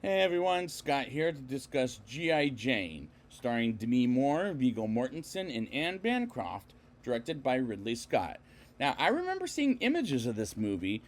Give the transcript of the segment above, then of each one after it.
Hey everyone, Scott here to discuss G.I. Jane, starring Demi Moore, Viggo Mortensen, and Anne Bancroft, directed by Ridley Scott. Now, I remember seeing images of this movie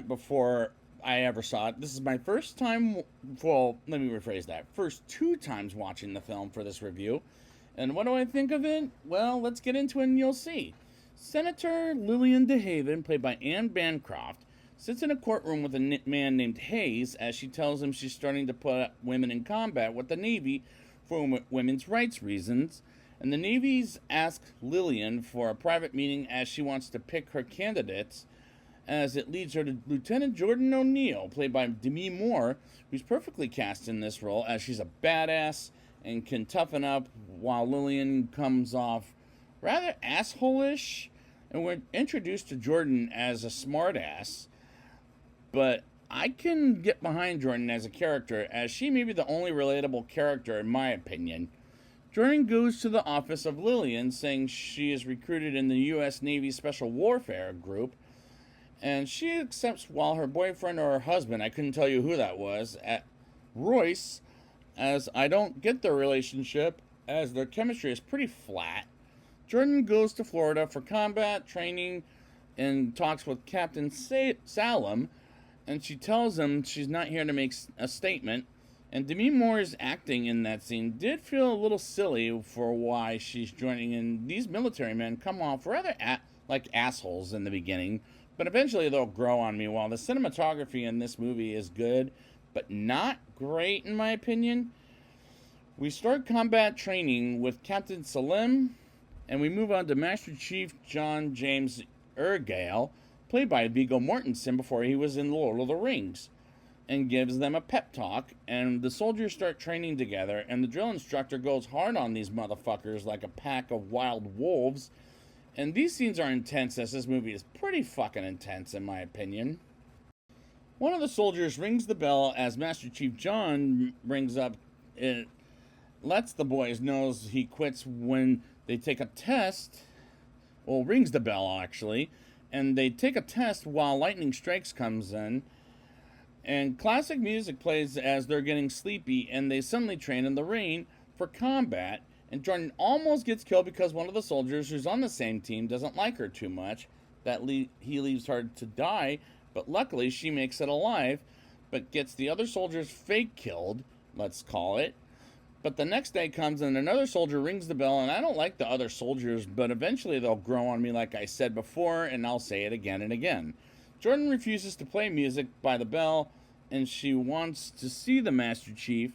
before I ever saw it. This is my first time, well, let me rephrase that. First two times watching the film for this review. And what do I think of it? Well, let's get into it and you'll see. Senator Lillian DeHaven, played by Anne Bancroft, sits in a courtroom with a man named Hayes as she tells him she's starting to put women in combat with the Navy for women's rights reasons. And the Navy's asked Lillian for a private meeting as she wants to pick her candidates, as it leads her to Lieutenant Jordan O'Neill, played by Demi Moore, who's perfectly cast in this role as she's a badass and can toughen up while Lillian comes off rather asshole-ish. And we're introduced to Jordan as a smartass, but I can get behind Jordan as a character, as she may be the only relatable character in my opinion. Jordan goes to the office of Lillian, saying she is recruited in the U.S. Navy Special Warfare Group, and she accepts while her boyfriend or her husband, I couldn't tell you who that was, at Royce, as I don't get their relationship, as their chemistry is pretty flat. Jordan goes to Florida for combat training and talks with Captain Salem, and she tells him she's not here to make a statement. And Demi Moore's acting in that scene did feel a little silly for why she's joining in. These military men come off rather like assholes in the beginning, but eventually they'll grow on me. While the cinematography in this movie is good, but not great in my opinion. We start combat training with Captain Salem, and we move on to Master Chief John James Ergale, played by Viggo Mortensen before he was in Lord of the Rings, and gives them a pep talk, and the soldiers start training together, and the drill instructor goes hard on these motherfuckers like a pack of wild wolves. And these scenes are intense, as this movie is pretty fucking intense in my opinion. One of the soldiers rings the bell as Master Chief John brings up, it lets the boys know he quits when they take a test, well, rings the bell actually, and they take a test while lightning strikes comes in, and classic music plays as they're getting sleepy, and they suddenly train in the rain for combat, and Jordan almost gets killed because one of the soldiers who's on the same team doesn't like her too much, that he leaves her to die, but luckily she makes it alive, but gets the other soldiers fake killed, let's call it. But the next day comes and another soldier rings the bell, and I don't like the other soldiers, but eventually they'll grow on me like I said before, and I'll say it again and again. Jordan refuses to play music by the bell, and she wants to see the Master Chief,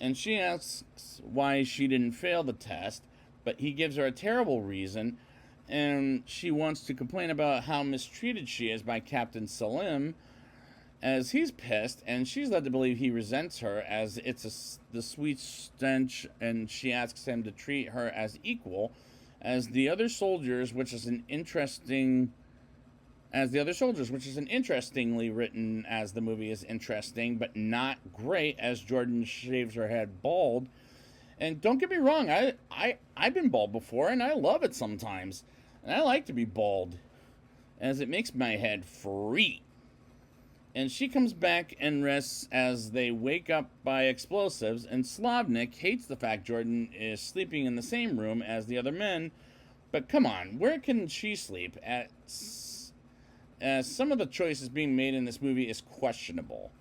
and she asks why she didn't fail the test, but he gives her a terrible reason, and she wants to complain about how mistreated she is by Captain Salim, as he's pissed, and she's led to believe he resents her as it's the sweet stench, and she asks him to treat her as equal as the other soldiers, which is interestingly written, as the movie is interesting, but not great, as Jordan shaves her head bald. And don't get me wrong, I've been bald before, and I love it sometimes. And I like to be bald, as it makes my head free. And she comes back and rests as they wake up by explosives, and Slavnik hates the fact Jordan is sleeping in the same room as the other men. But come on, where can she sleep? As some of the choices being made in this movie is questionable.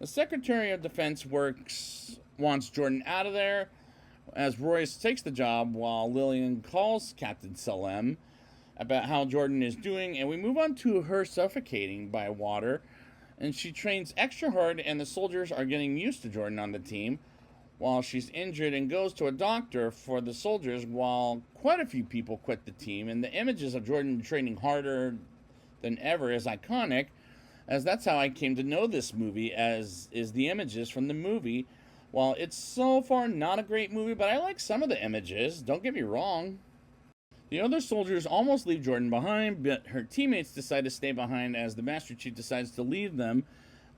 The Secretary of Defense wants Jordan out of there, as Royce takes the job while Lillian calls Captain Salem about how Jordan is doing, and we move on to her suffocating by water. And she trains extra hard, and the soldiers are getting used to Jordan on the team while she's injured, and goes to a doctor for the soldiers while quite a few people quit the team. And the images of Jordan training harder than ever is iconic, as that's how I came to know this movie, as is the images from the movie. While it's so far not a great movie, but I like some of the images, don't get me wrong. The other soldiers almost leave Jordan behind, but her teammates decide to stay behind, as the Master Chief decides to leave them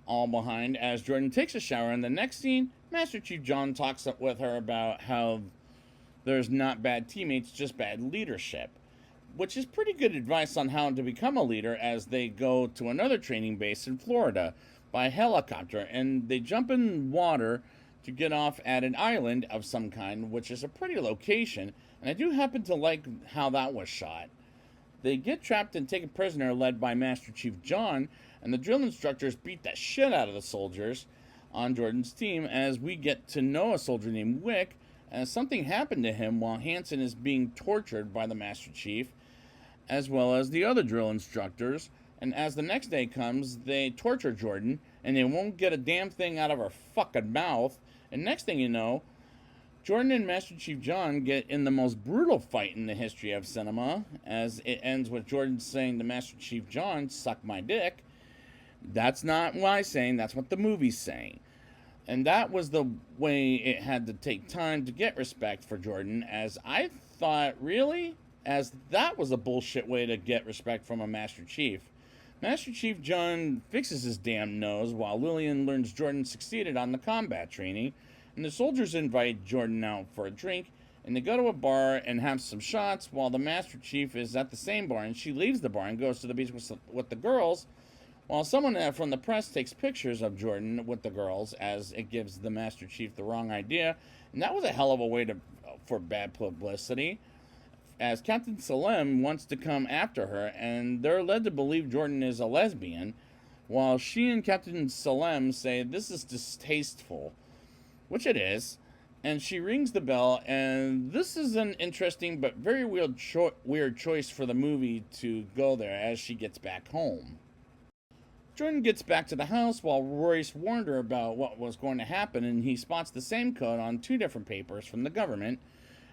all behind as Jordan takes a shower. In the next scene, Master Chief John talks with her about how there's not bad teammates, just bad leadership. which is pretty good advice on how to become a leader as they go to another training base in Florida. by a helicopter, and they jump in water to get off at an island of some kind, which is a pretty location, and I do happen to like how that was shot. They get trapped and taken prisoner, led by Master Chief John, and the drill instructors beat the shit out of the soldiers on Jordan's team, as we get to know a soldier named Wick, as something happened to him while Hansen is being tortured by the Master Chief, as well as the other drill instructors. And as the next day comes, they torture Jordan, and they won't get a damn thing out of her fucking mouth. And next thing you know, Jordan and Master Chief John get in the most brutal fight in the history of cinema, as it ends with Jordan saying to Master Chief John, "Suck my dick." That's not what I'm saying, that's what the movie's saying. And that was the way it had to take time to get respect for Jordan, as I thought, really? As that was a bullshit way to get respect from a Master Chief. Master Chief John fixes his damn nose while Lillian learns Jordan succeeded on the combat training, and the soldiers invite Jordan out for a drink, and they go to a bar and have some shots while the Master Chief is at the same bar, and she leaves the bar and goes to the beach with the girls, while someone from the press takes pictures of Jordan with the girls, as it gives the Master Chief the wrong idea. And that was a hell of a way for bad publicity, as Captain Salem wants to come after her, and they're led to believe Jordan is a lesbian, while she and Captain Salem say this is distasteful, which it is, and she rings the bell, and this is an interesting but very weird choice for the movie to go there as she gets back home. Jordan gets back to the house while Royce warned her about what was going to happen, and he spots the same code on two different papers from the government,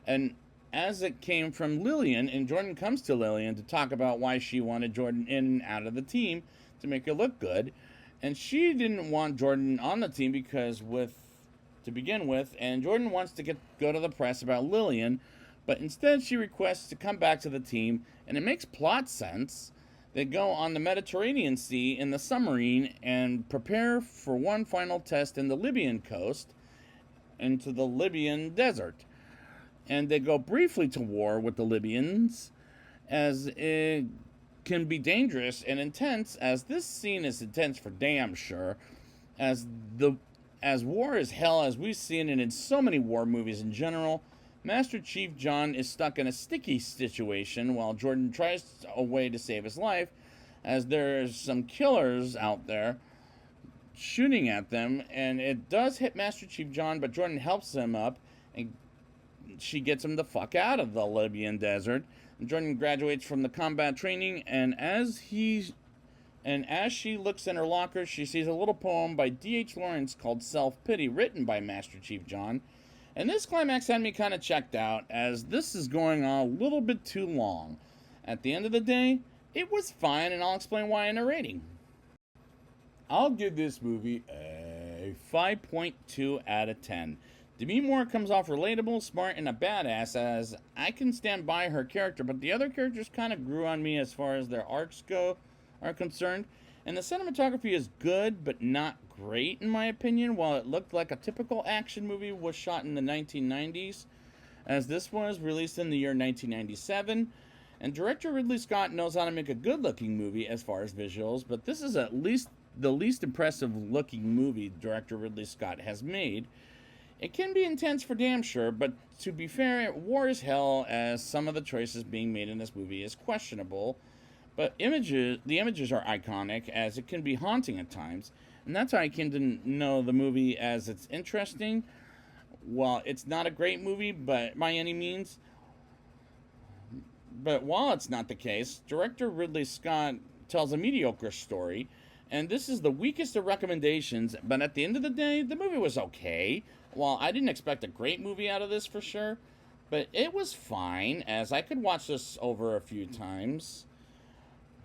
and as it came from Lillian, and Jordan comes to Lillian to talk about why she wanted Jordan in and out of the team to make it look good, and she didn't want Jordan on the team to begin with, and Jordan wants to go to the press about Lillian, but instead she requests to come back to the team, and it makes plot sense. They go on the Mediterranean Sea in the submarine and prepare for one final test in the Libyan coast into the Libyan desert. And they go briefly to war with the Libyans, as it can be dangerous and intense, as this scene is intense for damn sure, as war is hell, as we've seen it in so many war movies in general. Master Chief John is stuck in a sticky situation while Jordan tries a way to save his life, as there's some killers out there shooting at them, and it does hit Master Chief John, but Jordan helps him up, and she gets him the fuck out of the Libyan desert. And Jordan graduates from the combat training, and as she looks in her locker, she sees a little poem by D.H. Lawrence called Self-Pity, written by Master Chief John. And this climax had me kind of checked out, as this is going on a little bit too long. At the end of the day, it was fine, and I'll explain why in a rating. I'll give this movie a 5.2 out of 10. Demi Moore comes off relatable, smart, and a badass, as I can stand by her character, but the other characters kind of grew on me as far as their arcs are concerned. And the cinematography is good, but not great in my opinion, while it looked like a typical action movie was shot in the 1990s, as this was released in the year 1997. And director Ridley Scott knows how to make a good-looking movie as far as visuals, but this is at least the least impressive-looking movie director Ridley Scott has made. It can be intense for damn sure, but to be fair, war is hell, as some of the choices being made in this movie is questionable. But the images are iconic, as it can be haunting at times, and that's how I came to know the movie, as it's interesting. Well, it's not a great movie, but by any means. But while it's not the case, director Ridley Scott tells a mediocre story, and this is the weakest of recommendations, but at the end of the day, the movie was okay. While I didn't expect a great movie out of this for sure, but it was fine, as I could watch this over a few times.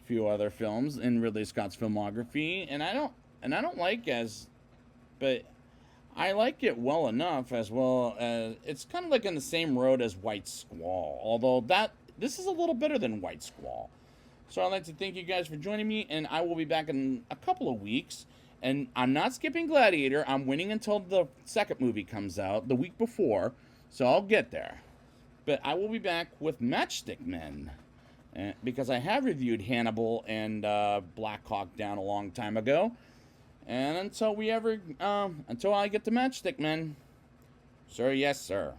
A few other films in Ridley Scott's filmography, and I don't like but I like it well enough, as well as it's kind of like in the same road as White Squall, although this is a little better than White Squall. So I'd like to thank you guys for joining me, and I will be back in a couple of weeks. And I'm not skipping Gladiator. I'm waiting until the second movie comes out the week before, so I'll get there. But I will be back with Matchstick Men, because I have reviewed Hannibal and Black Hawk Down a long time ago. And until I get the matchstick, men. Sir, yes, sir.